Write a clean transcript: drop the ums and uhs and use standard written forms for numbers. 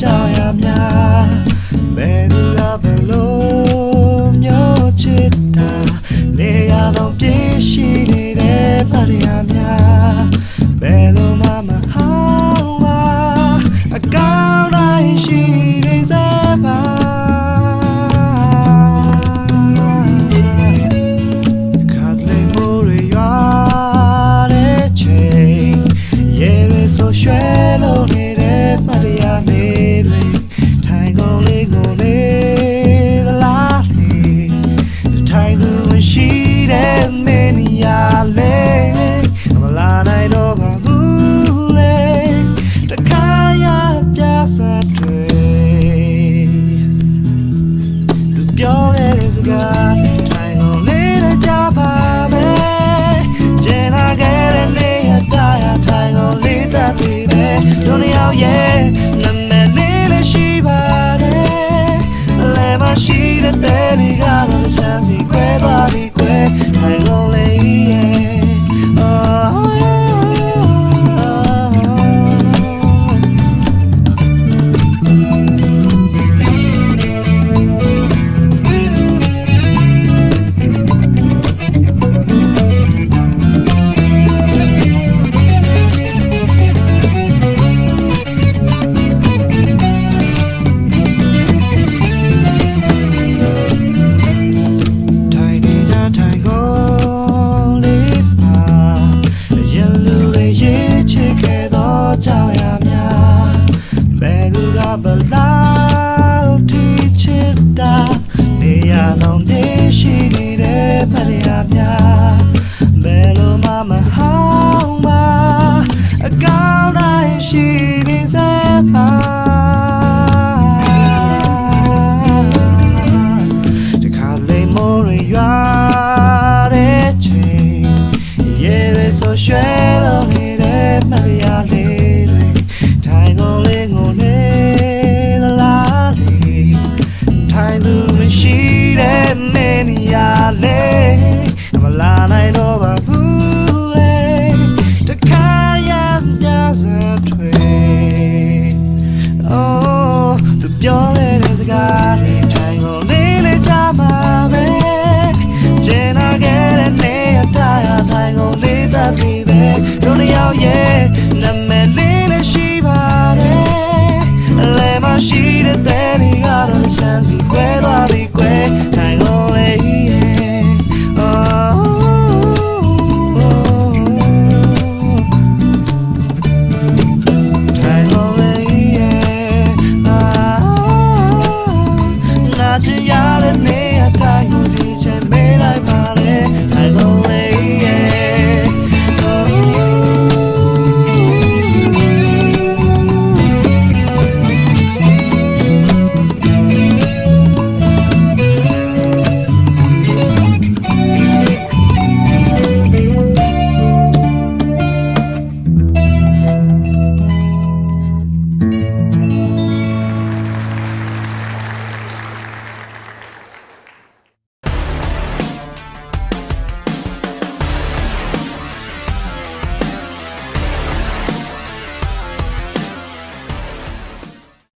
ကြောင်ရများဘယ်သူကဘယ်လိုမျိုးချစ်တာနေရတော့ပြည့်ရှိနေတဲ့ပါရများဘယ်လိုမှမဟောင်းပါအကောင်းတိုင်းရှိနေစပါခတ်လေမိုးရွာတဲ့ချိန်ရေဆိုရွှဲလို့နေတဲ့မတရားလေးတွေထိုင်ကုန်လေးကိုလေသလားလေထိုင်သူမရှိတဲ့မင်းရလေမလာနိုင်တော့ပါဘူးလေတခါရပြစားတွေသူပြောခဲ့တဲ့စကားထိုင်ကုန်လေးနဲ့ကြပါပဲကျန်လာခဲ့တဲ့နေရတာရထိုင်ကုန်လေးတတ်ပြီပဲတို့နှစ်ယောက်ရဲ့နာမည်လေးလည်းရှိပါတယ်လဲမရှိတဲ့တဲ့လေးကတော့ချမ်းစီခွဲပါပြီခွဲထိုင်ကုန်လေးရဲ့ဘလောက်ထိချစ်တာနေရတော့နေရှိနေတဲ့ဖရများဘယ်လိုမှမဟောင်းပါအကောင်းတိုင်းရှိနေစပါတခါလေမိုးရွာတဲ့ချိန်ရေဆိုရွှဲလို့နေတဲ့မရလေးတွေထိုင်ကုန်လေးကိုရှိတဲ့မင်းရလေမလာနိုင်တော့ပါဘူးလေတခါရပြစားတွေအိုးသူပြောတဲ့စကားထိုင်ကုန်လေးနဲ့ကြမှာပဲကျန်လာခဲ့တဲ့နေရတာထိုင်ကုန်လေးတတ်ပြီပဲတို့နှစ်ယောက်ရဲ့